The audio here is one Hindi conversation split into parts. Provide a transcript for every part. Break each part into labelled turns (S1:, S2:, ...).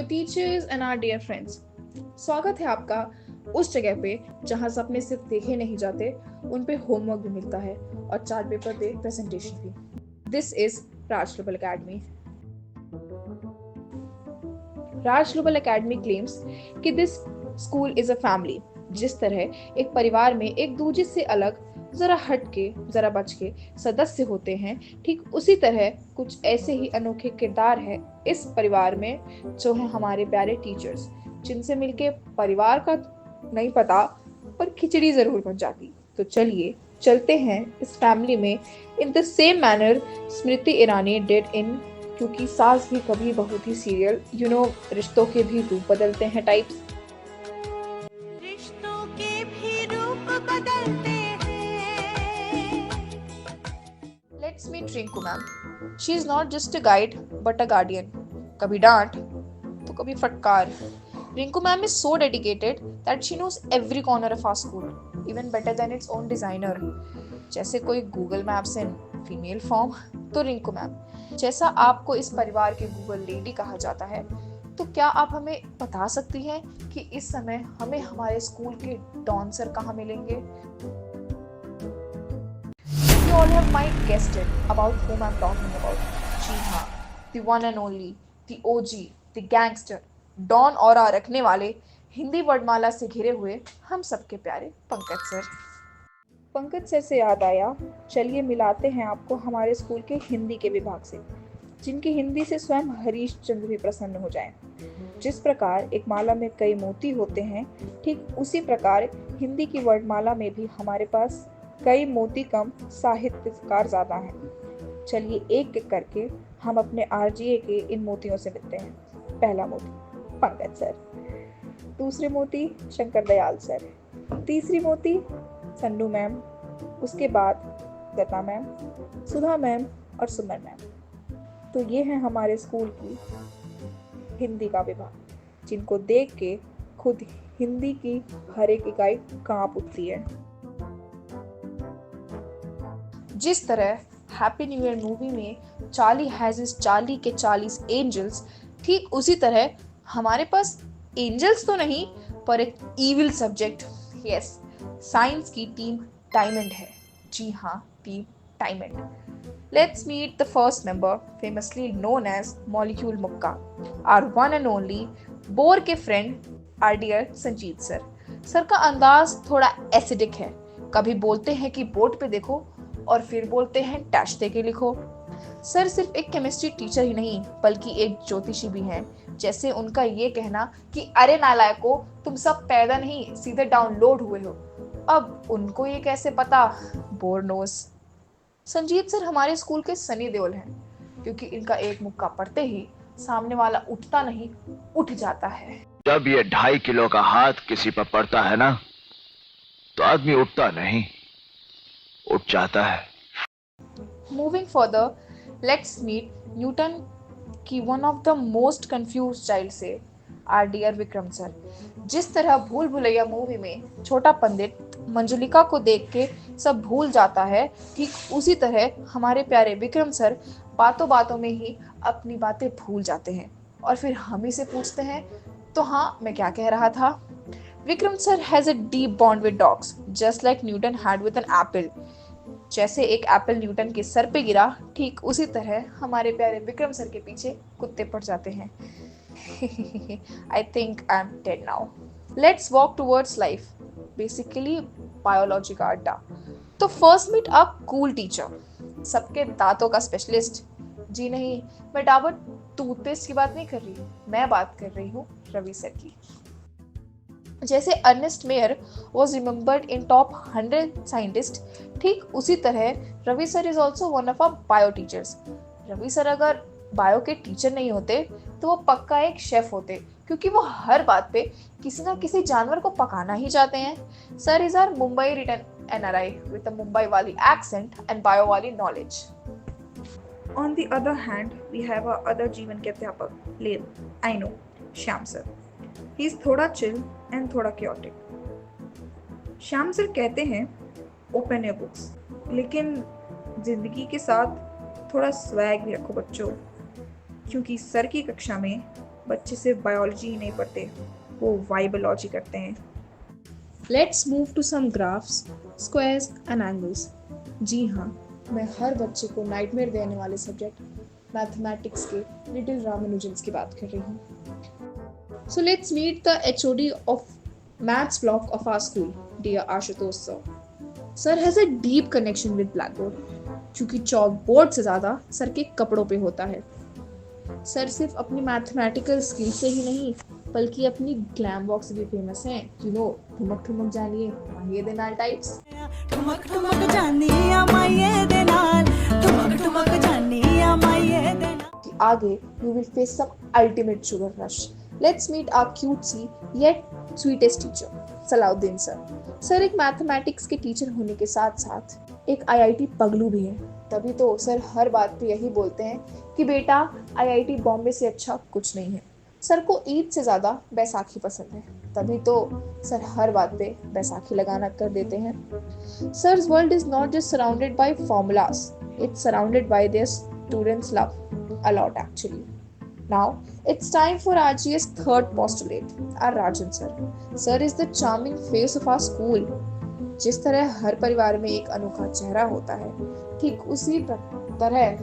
S1: Teachers and our dear friends, स्वागत है आपका उस जगह पे जहाँ सपने सिर्फ देखे नहीं जाते, उन पे होमवर्क भी मिलता है और चार्ट पेपर पे प्रेजेंटेशन भी। This is Raj global academy. Raj global academy claims कि this school is a family. जिस तरह एक परिवार में एक दूसरे से अलग, जरा हट के, जरा बच के सदस्य होते हैं, ठीक उसी तरह कुछ ऐसे ही अनोखे किरदार हैं इस परिवार में, जो है हमारे प्यारे टीचर्स, जिनसे मिलके परिवार का नहीं पता पर खिचड़ी जरूर बन जाती। तो चलिए चलते हैं इस फैमिली में in the same manner Smriti Irani did in क्योंकि सास भी कभी बहू थी सीरियल। रिश्तों के भी रूप बदलते हैं टाइप्स।
S2: रिश्तों के भी रूप बदलते हैं।
S1: Let's meet Rinku ma'am. She is not just a guide but a guardian. कभी डांट तो कभी फटकार। Rinku ma'am is so dedicated that she knows every corner of our school, even better than its own designer. जैसे कोई Google maps in female form, तो रिंकू मैम जैसा आपको इस परिवार के गूगल लेडी कहा जाता है, तो क्या आप हमें बता सकती हैं कि इस समय हमें हमारे स्कूल के डॉन सर कहाँ मिलेंगे? You all have might guessed it about whom I'm talking about. जी हाँ, the one and only, the OG, the gangster, don और रखने वाले, हिंदी वर्णमाला से घिरे हुए हम सबके प्यारे पंकज सर। पंकज सर से याद आया, चलिए मिलाते हैं आपको हमारे स्कूल के हिंदी के विभाग से, जिनकी हिंदी से स्वयं हरीश चंद्र भी प्रसन्न हो जाएं। जिस प्रकार एक माला में कई मोती होते हैं, ठीक उसी प्रकार हिंदी की वर्णमाला में भी हमारे पास कई मोती कम, साहित्यकार ज्यादा हैं। चलिए एक एक करके हम अपने आरजीए के इन मोतियों से मिलते हैं। पहला मोती पंकज सर, दूसरे मोती शंकर दयाल सर, तीसरी मोती संडू मैम, उसके बाद गता मैम, सुधा मैम और सुमन मैम। तो ये है हमारे स्कूल की हिंदी का विभाग, जिनको देख के खुद हिंदी की हर एक इकाई कांप उठती है। जिस तरह हैप्पी न्यू ईयर मूवी में चार्ली हैज हिज चार्ली के 40 एंजल्स, ठीक उसी तरह हमारे पास एंजल्स तो नहीं पर एक इविल सब्जेक्ट, यस, साइंस की टीम डायमंड है। जी हाँ, team diamond. Let's meet the first member, famously known as molecule मुक्का, our one and only bore के friend, our dear Sanjeet sir. Sir का अंदाज थोड़ा एसिडिक है, कभी बोलते हैं कि बोर्ड पे देखो और फिर बोलते हैं डैश दे के लिखो। सर सिर्फ एक केमिस्ट्री टीचर ही नहीं बल्कि एक ज्योतिषी भी हैं। जैसे उनका ये कहना कि अरे नालायकों, तुम सब पैदा नहीं सीधे डाउनलोड हुए हो। अब उनको ये कैसे पता? Bore knows. संजीत सर हमारे स्कूल के सनी देओल हैं, क्योंकि इनका एक मुक्का पड़ते ही सामने वाला उठता नहीं, उठ जाता है।
S3: जब ये 2.5 किलो का हाथ किसी पर पड़ता है ना, तो आदमी उठता नहीं, उठ जाता है।
S1: Moving further, let's meet Newton की one of the most confuse child से, आर डियर विक्रम सर। जिस तरह भूल भुलैया मूवी में छोटा पंडित मंजुलिका को देख के सब भूल जाता है, ठीक उसी तरह हमारे प्यारे विक्रम सर बातों बातों में ही अपनी बातें भूल जाते हैं और फिर हम ही से पूछते हैं, तो हाँ मैं क्या कह रहा था? Vikram sir has a deep bond with dogs, just like Newton had with an apple. जैसे एक एप्पल न्यूटन के सर पे गिरा, ठीक उसी तरह हमारे प्यारे विक्रम सर के पीछे कुत्ते पड़ जाते हैं। I think I'm dead now. Let's walk towards life. Basically, biology का अड्डा। तो first meet up cool teacher, सबके दांतों का स्पेशलिस्ट। जी नहीं, मैं डाबर टूथपेस्ट की बात नहीं कर रही, मैं बात कर रही हूँ रवि सर की। जैसे Ernst Mayr was remembered in top 100 scientist, ठीक उसी तरह Ravi sir is also one of our bio teachers. Ravi sir अगर बायो के टीचर नहीं होते तो वो पक्का एक शेफ होते, क्योंकि वो हर बात पे किसी ना किसी जानवर को पकाना ही चाहते हैं। Sir is our Mumbai return NRI with a Mumbai वाली एक्सेंट एंड बायो वाली knowledge. On the other hand we have a other जीवन के अध्यापक, लेल, I know, Shyam sir. He is थोड़ा चिल एंड थोड़ा क्योटिक। श्याम सर कहते हैं ओपन योर बुक्स, लेकिन जिंदगी के साथ थोड़ा स्वैग भी रखो बच्चों, क्योंकि सर की कक्षा में बच्चे सिर्फ बायोलॉजी ही नहीं पढ़ते, वो वाइबोलॉजी करते हैं। Let's move to some graphs, squares and angles. जी हाँ, मैं हर बच्चे को नाइटमेयर देने वाले सब्जेक्ट मैथमेटिक्स के लिटिल रामानुजन्स की बात कर रही हूँ। So let's meet the HOD of maths block of our school, dear Ashutosh sir. Sir has a deep connection with black board, क्योंकि चौक बोर्ड से ज़्यादा सर के कपड़ों पे होता है। सर सिर्फ अपनी मैथमेटिकल स्किल से ही नहीं, बल्कि अपनी ग्लैम वॉक से भी फेमस हैं। यू नो, ठुमक ठुमक जानिए माहिए दे नाल टाइप्स।
S2: ठुमक ठुमक जानिया माये दे नाल, ठुमक ठुमक जानिया माये दे नाल।
S1: कि आगे you will face some ultimate sugar rush. Let's meet our cutesy yet sweetest teacher, Salauddin sir. Sir एक मैथमेटिक्स के टीचर होने के साथ साथ एक IIT पगलू भी हैं। तभी तो सर हर बात पे यही बोलते हैं कि बेटा IIT बॉम्बे से अच्छा कुछ नहीं है। सर को ईद से ज़्यादा बैसाखी पसंद है, तभी तो सर हर बात पे बैसाखी लगाना कर देते हैं। Sir's world is not just surrounded by formulas, it's surrounded by their students' love a lot actually. Now, it's time for RG's third postulate, our Rajan sir. Sir is the charming face of our school. जिस तरह हर परिवार में एक अनोखा चेहरा होता है, ठीक उसी तरह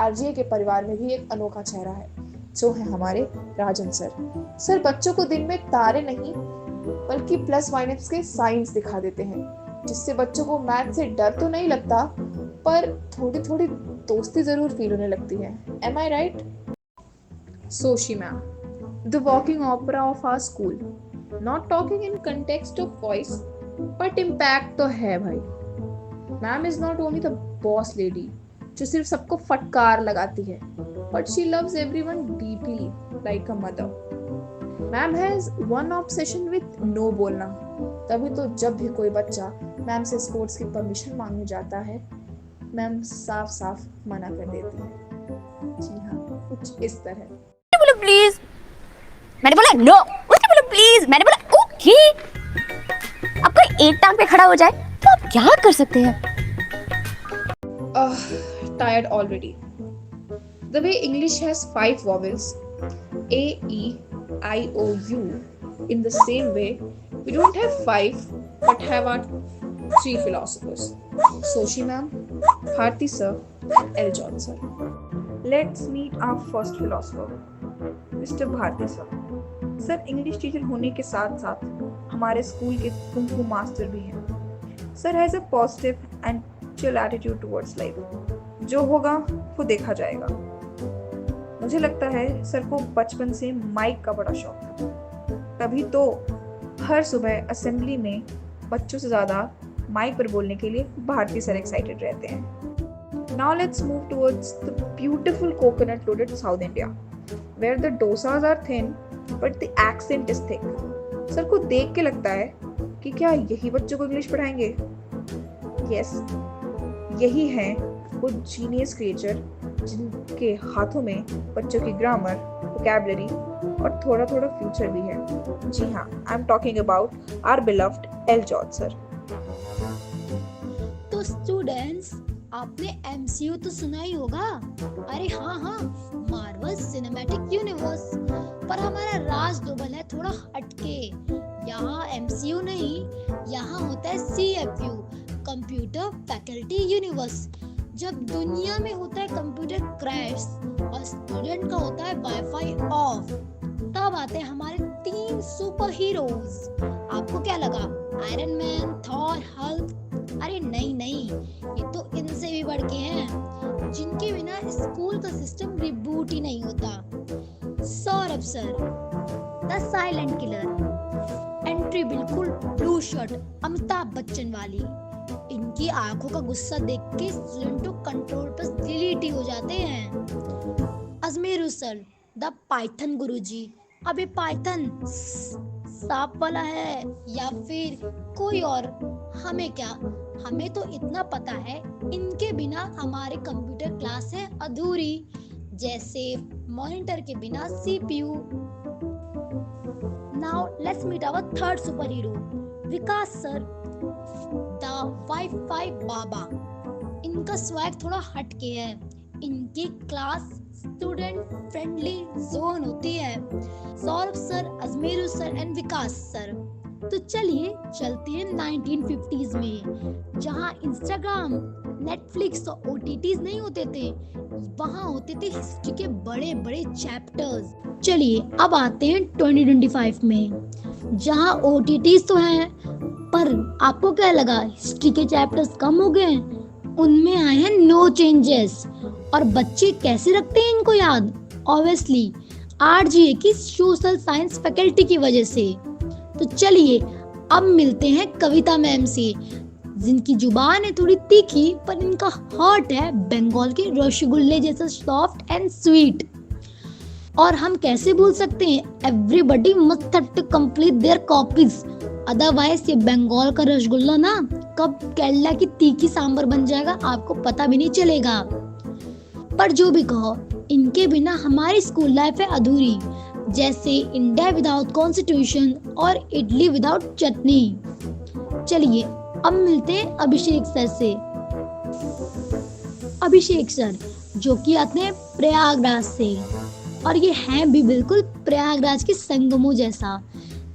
S1: RGA के परिवार में भी एक अनोखा चेहरा है, जो है हमारे राजन सर। सर बच्चों को दिन में तारे नहीं बल्कि प्लस माइनस के साइंस दिखा देते हैं, जिससे बच्चों को मैथ से डर तो नहीं लगता, पर थोड़ी थोड़ी दोस्ती जरूर फील होने लगती है। Am I right? Soshi ma'am, the walking opera of our school. Not talking in context of voice, but impact तो है भाई। Ma'am is not only the boss lady जो सिर्फ सबको फटकार लगाती है, but she loves everyone deeply like a mother. Ma'am has one obsession with no बोलना, तभी तो जब भी कोई बच्चा मैम से स्पोर्ट्स की परमिशन मांगने जाता है, मैम साफ साफ मना कर देती है। जी हाँ, कुछ इस तरह।
S4: बोलो प्लीज, मैंने बोला नो, उसने बोला प्लीज, मैंने बोला ओके। अब कोई एक टांग पे खड़ा हो जाए तो आप क्या कर सकते हैं?
S1: Tired already. The way English has 5 vowels, A, E, I, O, U, in the same way, we don't have 5 but have our 3 philosophers. Soshi ma'am, Bharti sir, L. John sir. Let's meet our first philosopher, Mr. Bharti sir. Sir English teacher होने के साथ साथ हमारे स्कूल के कुंफू मास्टर भी हैं। Sir has a positive and chill attitude towards life. जो होगा वो देखा जाएगा। मुझे लगता है सर को बचपन से माइक का बड़ा शौक था, तभी तो हर सुबह असेंबली में बच्चों से ज़्यादा माइक पर बोलने के लिए भारती सर एक्साइटेड रहते हैं। Now let's move towards the beautiful coconut loaded South India, where the dosas are thin but the accent is thick. Sir को देख के लगता है कि क्या यही बच्चों को इंग्लिश पढ़ाएंगे? Yes, यही है वो जीनियस क्रिएचर जिनके हाथों में बच्चों की ग्रामर, वोकैबुलरी और थोड़ा थोड़ा फ्यूचर भी है। जी हाँ, I am talking about our beloved L George sir.
S5: तो स्टूडेंट्स, आपने MCU तो सुना ही होगा। अरे हाँ हाँ, मार्वल सिनेमैटिक यूनिवर्स। पर हमारा राज डबल है थोड़ा हटके। यहाँ MCU नहीं, यहाँ होता है CFU, कंप्यूटर फैकल्टी यूनिवर्स। जब दुनिया में होता है कंप्यूटर क्रैश और स्टूडेंट का होता है वाईफाई ऑफ, तब आते हैं हमारे 3 सुपर हीरोज। आपको क्या लगा, आयरन मैन, थॉर, हल्क? अरे नहीं नहीं, ये तो इनसे भी बढ़ के हैं, जिनके बिना स्कूल का सिस्टम रिबूट ही नहीं होता। Saurabh sir, the silent killer. Entry बिल्कुल ब्लू शर्ट अमिताभ बच्चन वाली। इनकी आंखों का गुस्सा देख के स्टूडेंटों कंट्रोल पर डिलीट ही हो जाते हैं। अजमेर सर, द पाइथन गुरुजी। अबे पाइथन सांप वाला है या फिर कोई और, हमें क्या, हमें तो इतना पता है इनके बिना हमारे कंप्यूटर क्लास है अधूरी, जैसे मॉनिटर के बिना CPU। Now let's meet our third super hero, Vikas sir, the wifi baba. इनका स्वैग थोड़ा हटके है। इनकी क्लास स्टूडेंट फ्रेंडली जोन होती है। Saurabh sir, Ajmeru sir and Vikas sir. तो चलिए चलते हैं 1950s में, जहां इंस्टाग्राम, नेटफ्लिक्स और ओटीटीज नहीं होते थे, वहां होते थे हिस्ट्री के बड़े बड़े चैप्टर्स। चलिए अब आते हैं 2025 में, जहां ओटीटीज तो हैं, पर आपको क्या लगा हिस्ट्री के चैप्टर्स कम हो गए? उनमें आए हैं नो चेंजेस। और बच्चे कैसे रखते हैं इनको याद? ऑब्वियसली आरजीए की सोशल साइंस फैकल्टी की वजह से। तो चलिए अब मिलते हैं कविता मैम से, जिनकी जुबान है थोड़ी तीखी, पर इनका हार्ट है बंगाल के रसगुल्ले जैसा सॉफ्ट एंड स्वीट। और हम कैसे भूल सकते हैं, everybody must have to complete their copies, otherwise ये बंगाल का रसगुल्ला ना कब केरला की तीखी सांबर बन जाएगा आपको पता भी नहीं चलेगा। पर जो भी कहो, इनके बिना हमारी स्कूल लाइफ है अधूरी, जैसे इंडिया विदाउट कॉन्स्टिट्यूशन और इडली विदाउट चटनी। चलिए अब मिलते हैं अभिषेक सर से। अभिषेक सर जो कि आते हैं प्रयागराज से, और ये हैं भी बिल्कुल प्रयागराज के संगमों जैसा।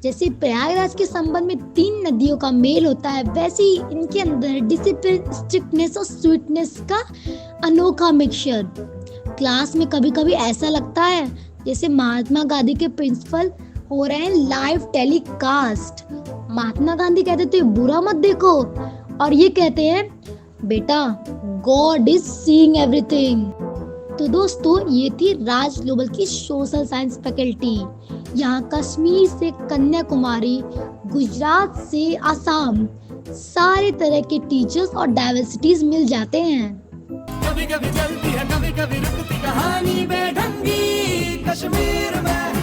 S5: जैसे प्रयागराज के संबंध में 3 नदियों का मेल होता है, वैसे ही इनके अंदर डिसिप्लिन, स्ट्रिक्टनेस और स्वीटनेस का अनोखा मिक्सचर। क्लास में कभी कभी ऐसा लगता है जैसे महात्मा गांधी के प्रिंसिपल हो रहे हैं लाइव टेलीकास्ट। महात्मा गांधी कहते थे बुरा मत देखो, और ये कहते हैं बेटा गॉड इज सीइंग एवरीथिंग। तो दोस्तों ये थी राज ग्लोबल की सोशल साइंस फैकल्टी। यहाँ कश्मीर से कन्याकुमारी, गुजरात से आसाम, सारे तरह के टीचर्स और डाइवर्सिटीज मिल जाते हैं।
S2: कभी कभी चलती है, कभी कभी रुकती कहानी बेढंगी। कश्मीर में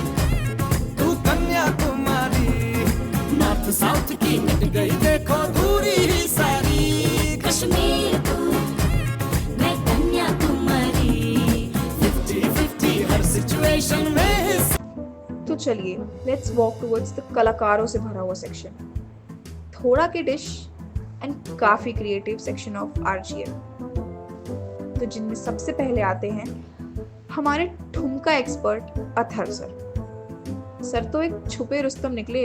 S2: तू कन्याकुमारी, नॉर्थ साउथ की कट गई देखो दूरी ही सारी। कश्मीर तू, मैं कन्याकुमारी, 50-50 हर सिचुएशन में।
S1: तो चलिए लेट्स वॉक टुवर्ड्स द कलाकारों से भरा हुआ सेक्शन, थोड़ा की डिश एंड काफी क्रिएटिव सेक्शन ऑफ आरजीएल। तो जिनमें सबसे पहले आते हैं हमारे ठुमका एक्सपर्ट अथर सर। सर तो एक छुपे रुस्तम निकले,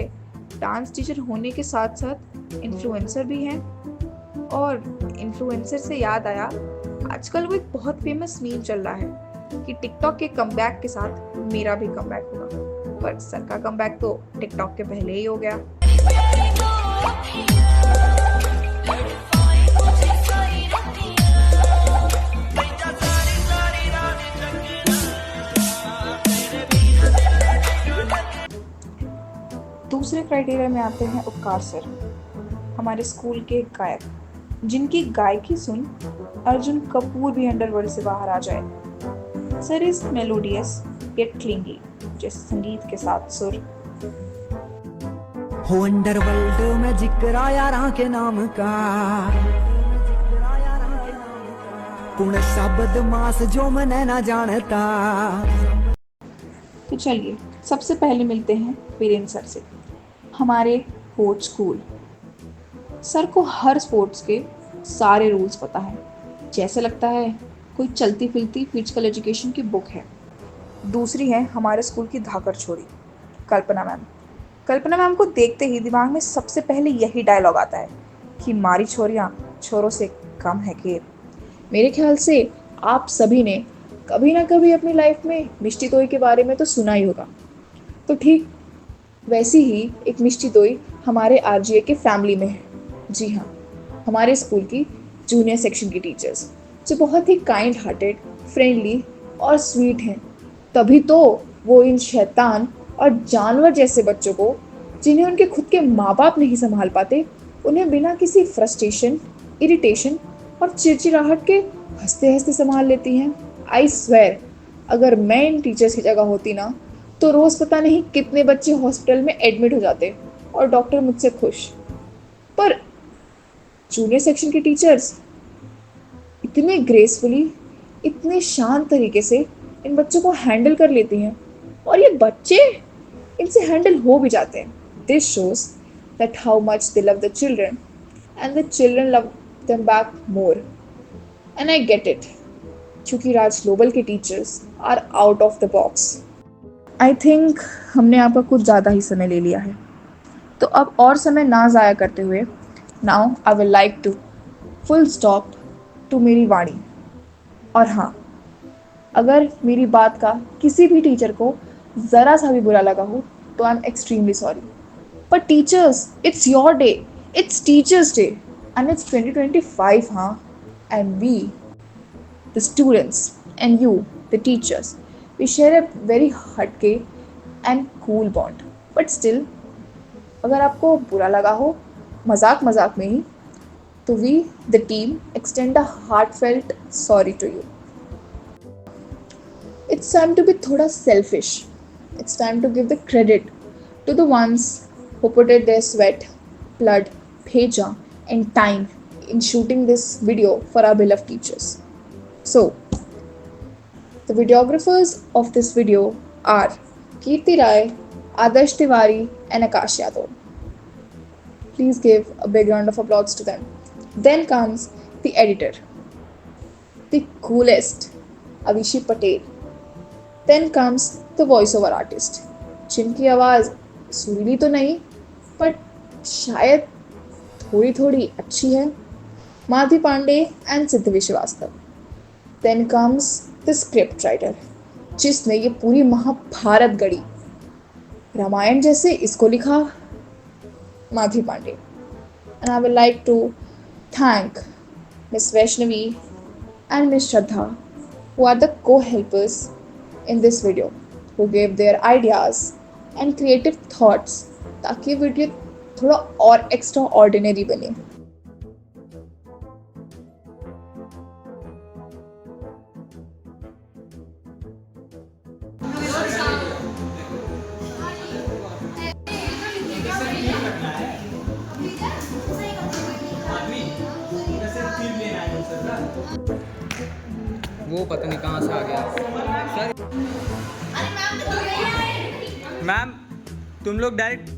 S1: डांस टीचर होने के साथ साथ इन्फ्लुएंसर भी हैं। और इन्फ्लुएंसर से याद आया, आजकल वो एक बहुत फेमस मीम चल रहा है कि टिकटॉक के कमबैक के साथ मेरा भी कमबैक होगा। पर सर का कमबैक तो टिकटॉक के पहले ही हो गया। दूसरे क्राइटेरिया में आते हैं उपकार सर, हमारे स्कूल के गायक, जिनकी गायकी सुन अर्जुन कपूर भी अंडरवर्ल्ड से बाहर आ जाए। Sir is melodious yet clingy, जैसे संगीत के साथ सुर।
S2: हो अंडरवर्ल्ड में जिक्र आया राह के नाम का, पुणे सा बदमाश जो मैंने ना जानता।
S1: तो चलिए सबसे पहले मिलते हैं वीरेंद्र सर से, हमारे कोच स्कूल। सर को हर स्पोर्ट्स के सारे रूल्स पता है, जैसे लगता है कोई चलती फिरती फिजिकल एजुकेशन की बुक है। दूसरी है हमारे स्कूल की धाकड़ छोरी कल्पना मैम। कल्पना मैम को देखते ही दिमाग में सबसे पहले यही डायलॉग आता है कि मारी छोरियाँ छोरों से कम है खेत। मेरे ख्याल से आप सभी ने कभी ना कभी अपनी लाइफ में मिष्टी दोई के बारे में तो सुना ही होगा। तो ठीक वैसी ही एक मिष्टी दोई हमारे आरजीए के फैमिली में है। जी हाँ, हमारे स्कूल की जूनियर सेक्शन की टीचर्स जो बहुत ही काइंड हार्टेड, फ्रेंडली और स्वीट हैं। तभी तो वो इन शैतान और जानवर जैसे बच्चों को, जिन्हें उनके खुद के माँ बाप नहीं संभाल पाते, उन्हें बिना किसी फ्रस्ट्रेशन, इरिटेशन और चिड़चिड़ाहट के हंसते हंसते संभाल लेती हैं। आई स्वेयर, अगर मैं इन टीचर्स की जगह होती ना, तो रोज़ पता नहीं कितने बच्चे हॉस्पिटल में एडमिट हो जाते और डॉक्टर मुझसे खुश। पर जूनियर सेक्शन की टीचर्स इतने ग्रेसफुली, इतने शांत तरीके से इन बच्चों को हैंडल कर लेती हैं, और ये बच्चे इनसे हैंडल हो भी जाते हैं। This shows that how much they love the children and the children love them back more. And I get it, क्योंकि राज ग्लोबल के teachers are out of the box. I think हमने आपका कुछ ज़्यादा ही समय ले लिया है, तो अब और समय ना ज़ाया करते हुए now I will like to full stop to मेरी वाणी। और हाँ, अगर मेरी बात का किसी भी टीचर को ज़रा सा भी बुरा लगा हो तो आई एम एक्सट्रीमली सॉरी। पर teachers, it's your day, it's teachers day and it's 2025, हाँ, and we the students and you, the teachers, we share a very हटके and cool bond. But still, अगर आपको बुरा लगा हो मजाक मजाक में ही, तो we, the team, extend a heartfelt sorry to you. It's time to be थोड़ा selfish. It's time to give the credit to the ones who put in their sweat, blood, bheja, and time in shooting this video for our beloved teachers. So, the videographers of this video are Kirti Rai, Adarsh Tiwari, and Akash Yadav. Please give a big round of applause to them. Then comes the editor, the coolest, Avishi Patel. Then comes the voiceover artist, जिनकी आवाज़ सुरीली तो नहीं, but शायद थोड़ी थोड़ी अच्छी है, Madhavi Pandey and Siddhi Srivastava. Then comes the script writer, जिसने ये पूरी महाभारत गढ़ी, रामायण जैसे इसको लिखा, Madhavi Pandey. And I would like to thank Miss Vaishnavi and Miss Shraddha, who are the co-helpers in this video, who gave their ideas and creative thoughts ताकि वीडियो थोड़ा और एक्स्ट्रा ऑर्डिनरी बने.
S6: वो पता नहीं कहाँ से आ गया सर. मैम तुम लोग डायरेक्ट